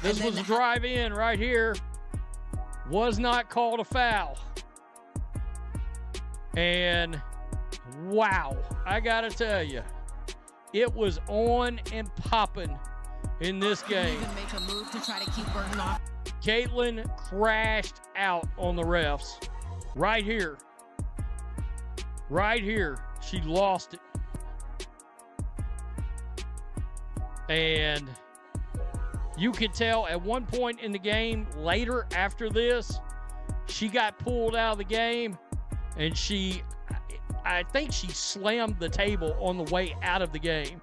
This was a drive-in right here. Was not called a foul. And wow, I gotta tell you, it was on and popping in this game. Even make a move to try to keep Burton off. Caitlin crashed out on the refs. Right here. Right here. She lost it. And you could tell at one point in the game, later after this, she got pulled out of the game, and I think she slammed the table on the way out of the game.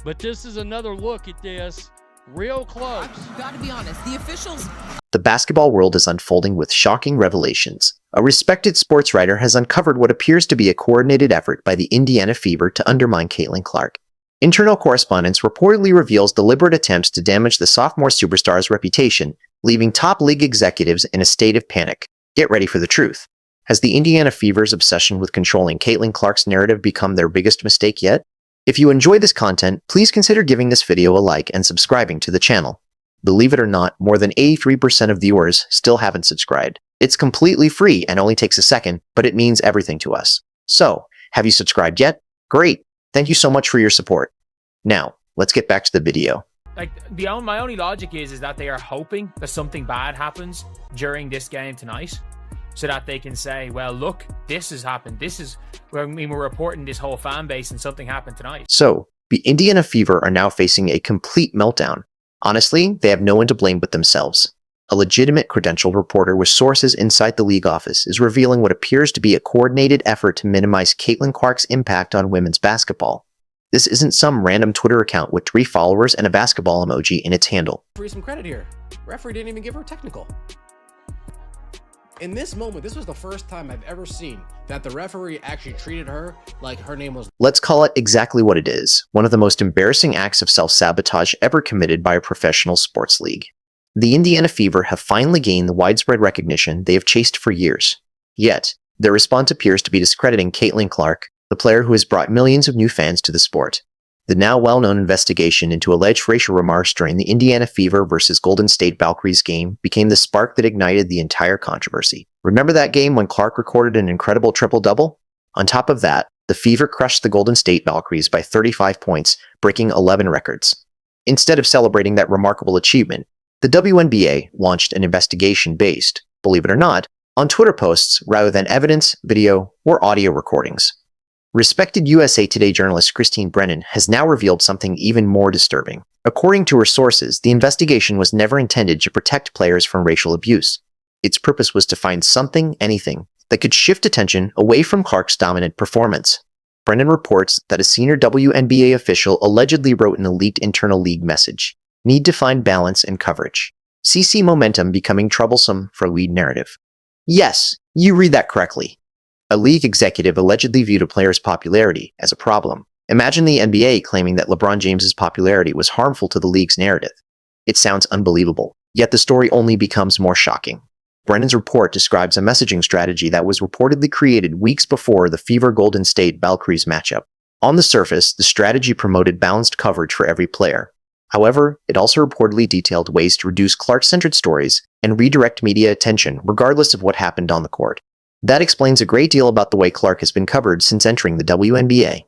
But this is another look at this. Real close. I've got to be honest, the officials... The basketball world is unfolding with shocking revelations. A respected sports writer has uncovered what appears to be a coordinated effort by the Indiana Fever to undermine Caitlin Clark. Internal correspondence reportedly reveals deliberate attempts to damage the sophomore superstar's reputation, leaving top league executives in a state of panic. Get ready for the truth. Has the Indiana Fever's obsession with controlling Caitlin Clark's narrative become their biggest mistake yet? If you enjoy this content, please consider giving this video a like and subscribing to the channel. Believe it or not, more than 83% of viewers still haven't subscribed. It's completely free and only takes a second, but it means everything to us. So, have you subscribed yet? Great! Thank you so much for your support. Now, let's get back to the video. Like, my only logic is that they are hoping that something bad happens during this game tonight, so that they can say, well, look, this has happened. This is when we were reporting this whole fan base and something happened tonight. So, the Indiana Fever are now facing a complete meltdown. Honestly, they have no one to blame but themselves. A legitimate credentialed reporter with sources inside the league office is revealing what appears to be a coordinated effort to minimize Caitlin Clark's impact on women's basketball. This isn't some random Twitter account with 3 followers and a basketball emoji in its handle. For some credit here. Referee didn't even give her a technical. In this moment, this was the first time I've ever seen that the referee actually treated her like her name was... Let's call it exactly what it is, one of the most embarrassing acts of self-sabotage ever committed by a professional sports league. The Indiana Fever have finally gained the widespread recognition they have chased for years. Yet, their response appears to be discrediting Caitlin Clark, the player who has brought millions of new fans to the sport. The now well-known investigation into alleged racial remarks during the Indiana Fever versus Golden State Valkyries game became the spark that ignited the entire controversy. Remember that game when Clark recorded an incredible triple-double? On top of that, the Fever crushed the Golden State Valkyries by 35 points, breaking 11 records. Instead of celebrating that remarkable achievement, the WNBA launched an investigation based, believe it or not, on Twitter posts rather than evidence, video, or audio recordings. Respected USA Today journalist Christine Brennan has now revealed something even more disturbing. According to her sources, the investigation was never intended to protect players from racial abuse. Its purpose was to find something, anything, that could shift attention away from Clark's dominant performance. Brennan reports that a senior WNBA official allegedly wrote an leaked internal league message. Need to find balance and coverage. CC momentum becoming troublesome for lead narrative. Yes, you read that correctly. A league executive allegedly viewed a player's popularity as a problem. Imagine the NBA claiming that LeBron James's popularity was harmful to the league's narrative. It sounds unbelievable, yet the story only becomes more shocking. Brennan's report describes a messaging strategy that was reportedly created weeks before the Fever Golden State Valkyries matchup. On the surface, the strategy promoted balanced coverage for every player. However, it also reportedly detailed ways to reduce Clark-centered stories and redirect media attention regardless of what happened on the court. That explains a great deal about the way Clark has been covered since entering the WNBA.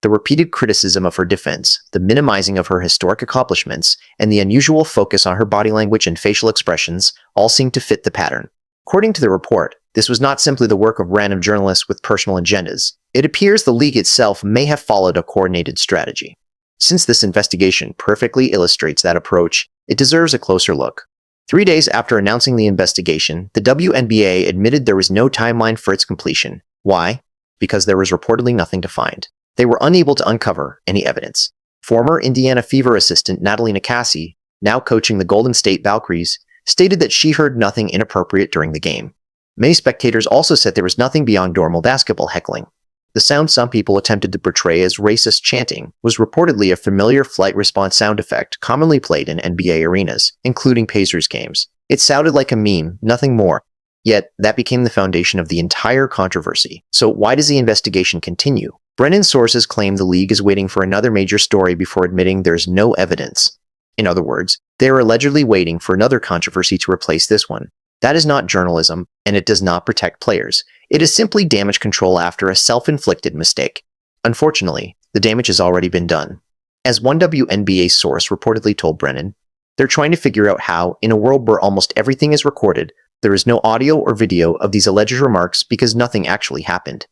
The repeated criticism of her defense, the minimizing of her historic accomplishments, and the unusual focus on her body language and facial expressions all seem to fit the pattern. According to the report, this was not simply the work of random journalists with personal agendas. It appears the league itself may have followed a coordinated strategy. Since this investigation perfectly illustrates that approach, it deserves a closer look. 3 days after announcing the investigation, the WNBA admitted there was no timeline for its completion. Why? Because there was reportedly nothing to find. They were unable to uncover any evidence. Former Indiana Fever assistant Natalie Nakasi, now coaching the Golden State Valkyries, stated that she heard nothing inappropriate during the game. Many spectators also said there was nothing beyond normal basketball heckling. The sound some people attempted to portray as racist chanting was reportedly a familiar flight response sound effect commonly played in NBA arenas, including Pacers games. It sounded like a meme, nothing more. Yet, that became the foundation of the entire controversy. So why does the investigation continue? Brennan's sources claim the league is waiting for another major story before admitting there's no evidence. In other words, They are allegedly waiting for another controversy to replace this one. That is not journalism, and it does not protect players. It is simply damage control after a self-inflicted mistake. Unfortunately, the damage has already been done. As one WNBA source reportedly told Brennan, they're trying to figure out how, in a world where almost everything is recorded, there is no audio or video of these alleged remarks because nothing actually happened.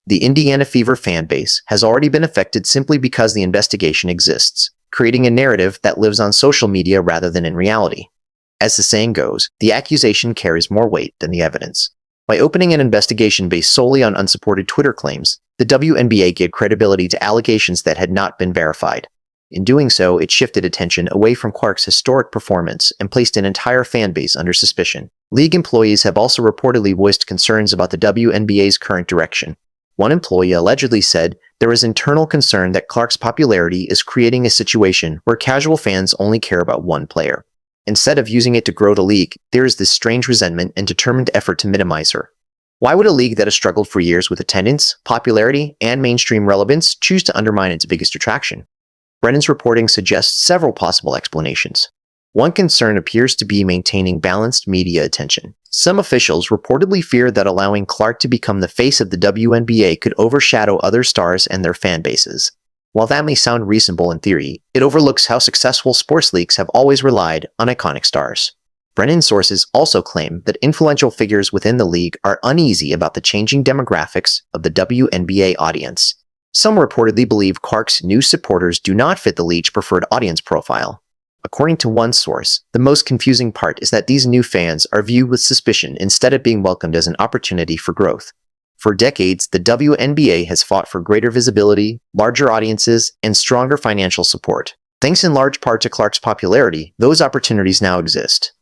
The Indiana Fever fan base has already been affected simply because the investigation exists, creating a narrative that lives on social media rather than in reality. As the saying goes, the accusation carries more weight than the evidence. By opening an investigation based solely on unsupported Twitter claims, the WNBA gave credibility to allegations that had not been verified. In doing so, it shifted attention away from Clark's historic performance and placed an entire fan base under suspicion. League employees have also reportedly voiced concerns about the WNBA's current direction. One employee allegedly said there is internal concern that Clark's popularity is creating a situation where casual fans only care about one player. Instead of using it to grow the league, there is this strange resentment and determined effort to minimize her. Why would a league that has struggled for years with attendance, popularity, and mainstream relevance choose to undermine its biggest attraction? Brennan's reporting suggests several possible explanations. One concern appears to be maintaining balanced media attention. Some officials reportedly fear that allowing Clark to become the face of the WNBA could overshadow other stars and their fan bases. While that may sound reasonable in theory, it overlooks how successful sports leagues have always relied on iconic stars. Brennan's sources also claim that influential figures within the league are uneasy about the changing demographics of the WNBA audience. Some reportedly believe Clark's new supporters do not fit the league's preferred audience profile. According to one source, the most confusing part is that these new fans are viewed with suspicion instead of being welcomed as an opportunity for growth. For decades, the WNBA has fought for greater visibility, larger audiences, and stronger financial support. Thanks in large part to Clark's popularity, those opportunities now exist.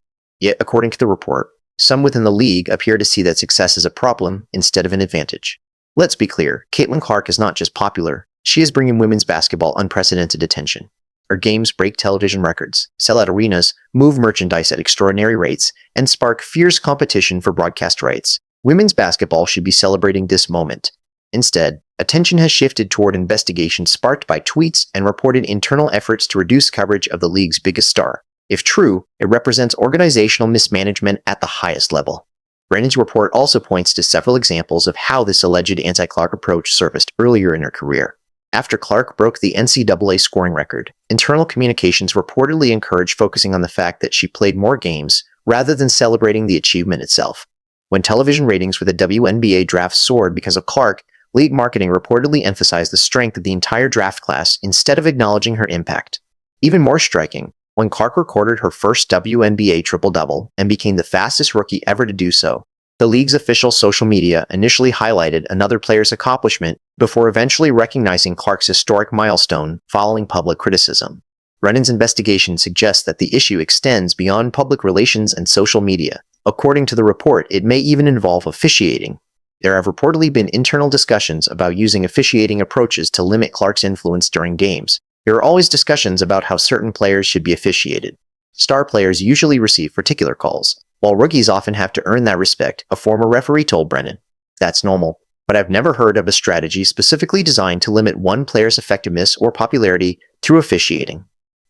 Yet, according to the report, some within the league appear to see that success is a problem instead of an advantage. Let's be clear, Caitlin Clark is not just popular, she is bringing women's basketball unprecedented attention. Her games break television records, sell out arenas, move merchandise at extraordinary rates, and spark fierce competition for broadcast rights. Women's basketball should be celebrating this moment. Instead, attention has shifted toward investigations sparked by tweets and reported internal efforts to reduce coverage of the league's biggest star. If true, it represents organizational mismanagement at the highest level. Brennan's report also points to several examples of how this alleged anti-Clark approach surfaced earlier in her career. After Clark broke the NCAA scoring record, internal communications reportedly encouraged focusing on the fact that she played more games rather than celebrating the achievement itself. When television ratings for the WNBA draft soared because of Clark, league marketing reportedly emphasized the strength of the entire draft class instead of acknowledging her impact. Even more striking, when Clark recorded her first WNBA triple-double and became the fastest rookie ever to do so, the league's official social media initially highlighted another player's accomplishment before eventually recognizing Clark's historic milestone following public criticism. Brennan's investigation suggests that the issue extends beyond public relations and social media. According to the report, it may even involve officiating. There have reportedly been internal discussions about using officiating approaches to limit Clark's influence during games. There are always discussions about how certain players should be officiated. Star players usually receive particular calls, while rookies often have to earn that respect, a former referee told Brennan. That's normal, but I've never heard of a strategy specifically designed to limit one player's effectiveness or popularity through officiating.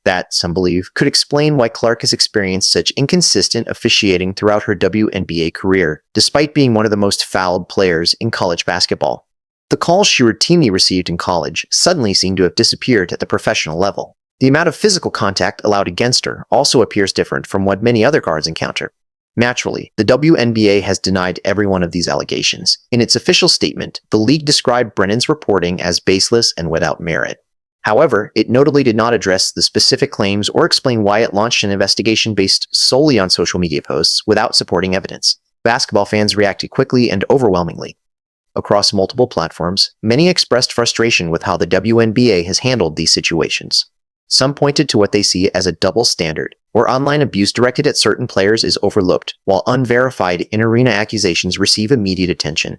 That, some believe, could explain why Clark has experienced such inconsistent officiating throughout her WNBA career, despite being one of the most fouled players in college basketball. The calls she routinely received in college suddenly seem to have disappeared at the professional level. The amount of physical contact allowed against her also appears different from what many other guards encounter. Naturally, the WNBA has denied every one of these allegations. In its official statement, the league described Brennan's reporting as baseless and without merit. However, it notably did not address the specific claims or explain why it launched an investigation based solely on social media posts without supporting evidence. Basketball fans reacted quickly and overwhelmingly. Across multiple platforms, many expressed frustration with how the WNBA has handled these situations. Some pointed to what they see as a double standard, where online abuse directed at certain players is overlooked, while unverified in-arena accusations receive immediate attention.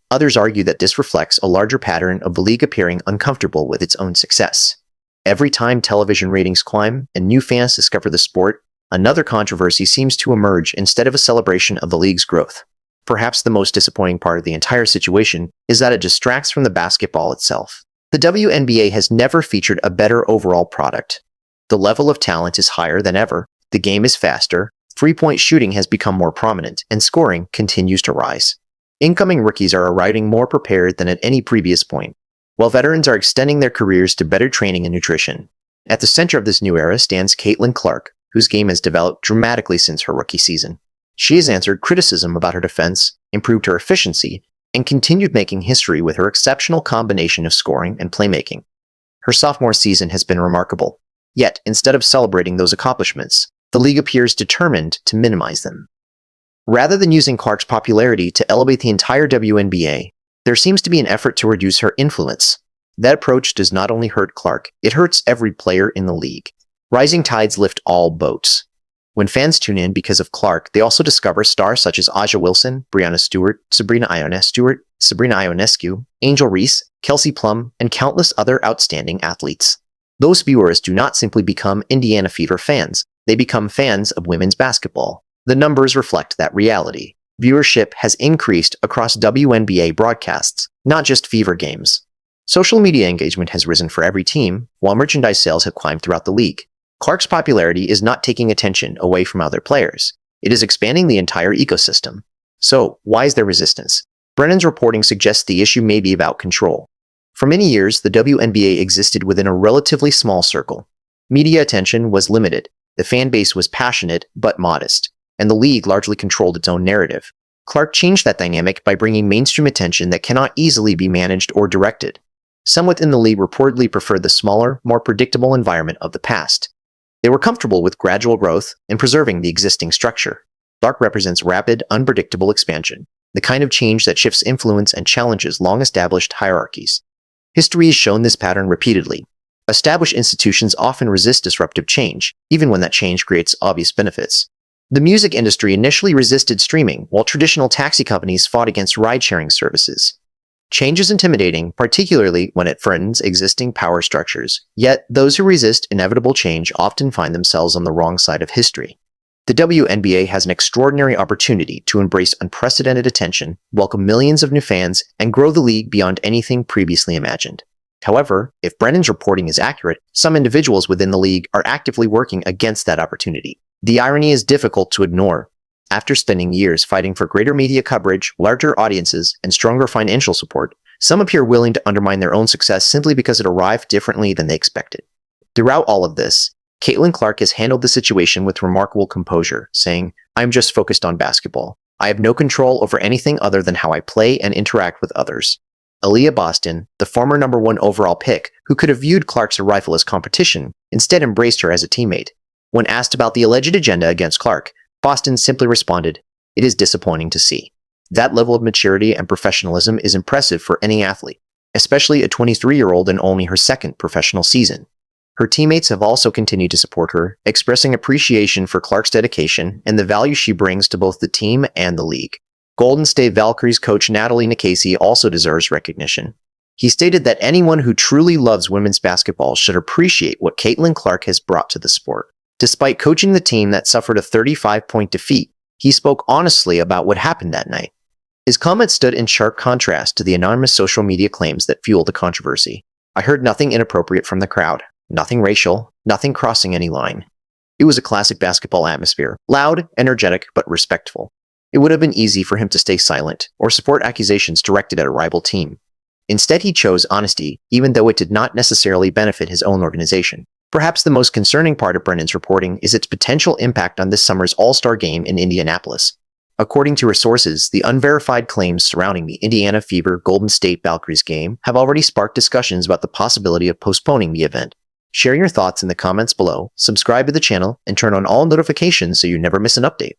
Others argue that this reflects a larger pattern of the league appearing uncomfortable with its own success. Every time television ratings climb and new fans discover the sport, another controversy seems to emerge instead of a celebration of the league's growth. Perhaps the most disappointing part of the entire situation is that it distracts from the basketball itself. The WNBA has never featured a better overall product. The level of talent is higher than ever, The game is faster, three-point shooting has become more prominent, and scoring continues to rise. Incoming rookies are arriving more prepared than at any previous point, while veterans are extending their careers to better training and nutrition. At the center of this new era stands Caitlin Clark, whose game has developed dramatically since her rookie season. She has answered criticism about her defense, improved her efficiency, and continued making history with her exceptional combination of scoring and playmaking. Her sophomore season has been remarkable. Yet, instead of celebrating those accomplishments, the league appears determined to minimize them. Rather than using Clark's popularity to elevate the entire WNBA, there seems to be an effort to reduce her influence. That approach does not only hurt Clark, it hurts every player in the league. Rising tides lift all boats. When fans tune in because of Clark, they also discover stars such as Aja Wilson, Brianna Stewart, Sabrina Ionescu, Angel Reese, Kelsey Plum, and countless other outstanding athletes. Those viewers do not simply become Indiana Fever fans, they become fans of women's basketball. The numbers reflect that reality. Viewership has increased across WNBA broadcasts, not just Fever games. Social media engagement has risen for every team, while merchandise sales have climbed throughout the league. Clark's popularity is not taking attention away from other players. It is expanding the entire ecosystem. So, why is there resistance? Brennan's reporting suggests the issue may be about control. For many years, the WNBA existed within a relatively small circle. Media attention was limited, the fan base was passionate but modest, and the league largely controlled its own narrative. Clark changed that dynamic by bringing mainstream attention that cannot easily be managed or directed. Some within the league reportedly preferred the smaller, more predictable environment of the past. They were comfortable with gradual growth and preserving the existing structure. Clark represents rapid, unpredictable expansion, the kind of change that shifts influence and challenges long-established hierarchies. History has shown this pattern repeatedly. Established institutions often resist disruptive change, even when that change creates obvious benefits. The music industry initially resisted streaming, while traditional taxi companies fought against ride-sharing services. Change is intimidating, particularly when it threatens existing power structures, yet those who resist inevitable change often find themselves on the wrong side of history. The WNBA has an extraordinary opportunity to embrace unprecedented attention, welcome millions of new fans, and grow the league beyond anything previously imagined. However, if Brennan's reporting is accurate, some individuals within the league are actively working against that opportunity. The irony is difficult to ignore. After spending years fighting for greater media coverage, larger audiences, and stronger financial support, some appear willing to undermine their own success simply because it arrived differently than they expected. Throughout all of this, Caitlin Clark has handled the situation with remarkable composure, saying, "I'm just focused on basketball. I have no control over anything other than how I play and interact with others." Aaliyah Boston, the former #1 overall pick, who could have viewed Clark's arrival as competition, instead embraced her as a teammate. When asked about the alleged agenda against Clark, Boston simply responded, "It is disappointing to see." That level of maturity and professionalism is impressive for any athlete, especially a 23-year-old in only her second professional season. Her teammates have also continued to support her, expressing appreciation for Clark's dedication and the value she brings to both the team and the league. Golden State Valkyries coach Natalie Nikasi also deserves recognition. He stated that anyone who truly loves women's basketball should appreciate what Caitlin Clark has brought to the sport. Despite coaching the team that suffered a 35-point defeat, he spoke honestly about what happened that night. His comments stood in sharp contrast to the anonymous social media claims that fueled the controversy. "I heard nothing inappropriate from the crowd, nothing racial, nothing crossing any line. It was a classic basketball atmosphere, loud, energetic, but respectful. It would have been easy for him to stay silent or support accusations directed at a rival team. Instead, he chose honesty, even though it did not necessarily benefit his own organization." Perhaps the most concerning part of Brennan's reporting is its potential impact on this summer's All-Star game in Indianapolis. According to her sources, the unverified claims surrounding the Indiana Fever Golden State Valkyries game have already sparked discussions about the possibility of postponing the event. Share your thoughts in the comments below, subscribe to the channel, and turn on all notifications so you never miss an update.